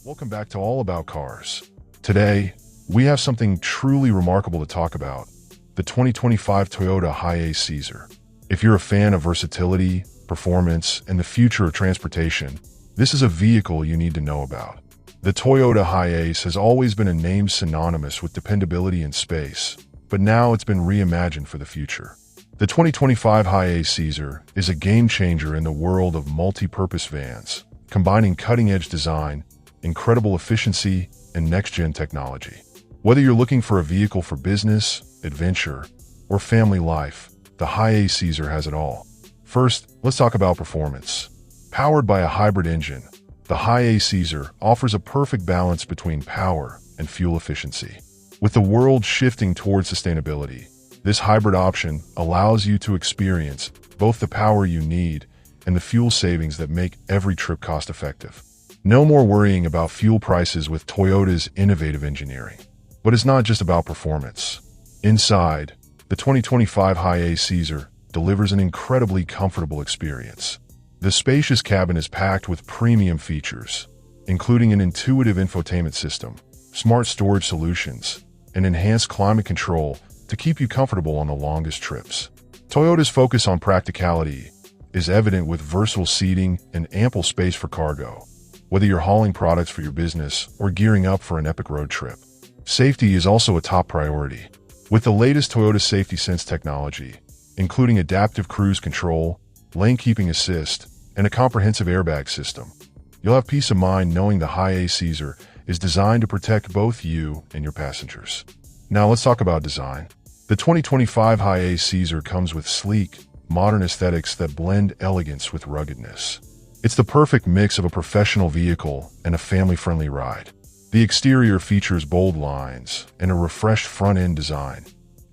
Welcome back to All About Cars. Today, we have something truly remarkable to talk about, the 2025 Toyota HiAce Caesar. If you're a fan of versatility, performance, and the future of transportation, this is a vehicle you need to know about. The Toyota HiAce has always been a name synonymous with dependability and space, but now it's been reimagined for the future. The 2025 HiAce Caesar is a game-changer in the world of multi-purpose vans, combining cutting-edge design, incredible efficiency, and next-gen technology. Whether you're looking for a vehicle for business, adventure, or family life, the HiAce Caesar has it all. First, let's talk about performance. Powered by a hybrid engine, the HiAce Caesar offers a perfect balance between power and fuel efficiency. With the world shifting towards sustainability, this hybrid option allows you to experience both the power you need and the fuel savings that make every trip cost-effective. No more worrying about fuel prices with Toyota's innovative engineering. But it's not just about performance. Inside, the 2025 HiAce Caesar delivers an incredibly comfortable experience. The spacious cabin is packed with premium features, including an intuitive infotainment system, smart storage solutions, and enhanced climate control to keep you comfortable on the longest trips. Toyota's focus on practicality is evident with versatile seating and ample space for cargo. Whether you're hauling products for your business or gearing up for an epic road trip, safety is also a top priority. With the latest Toyota Safety Sense technology, including adaptive cruise control, lane keeping assist, and a comprehensive airbag system, you'll have peace of mind knowing the HiAce Caesar is designed to protect both you and your passengers. Now let's talk about design. The 2025 HiAce Caesar comes with sleek, modern aesthetics that blend elegance with ruggedness. It's the perfect mix of a professional vehicle and a family-friendly ride. The exterior features bold lines and a refreshed front-end design,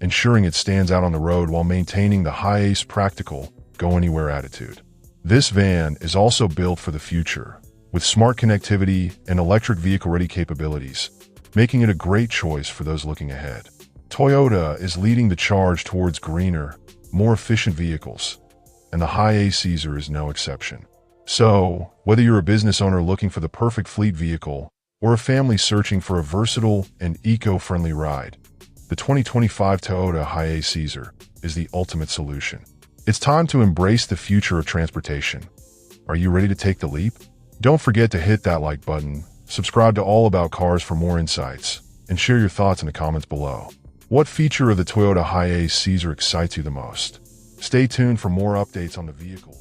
ensuring it stands out on the road while maintaining the HiAce practical, go-anywhere attitude. This van is also built for the future, with smart connectivity and electric vehicle-ready capabilities, making it a great choice for those looking ahead. Toyota is leading the charge towards greener, more efficient vehicles, and the HiAce Caesar is no exception. So, whether you're a business owner looking for the perfect fleet vehicle or a family searching for a versatile and eco-friendly ride, the 2025 Toyota HiAce Caesar is the ultimate solution. It's time to embrace the future of transportation. Are you ready to take the leap? Don't forget to hit that like button, subscribe to All About Cars for more insights, and share your thoughts in the comments below. What feature of the Toyota HiAce Caesar excites you the most? Stay tuned for more updates on the vehicle.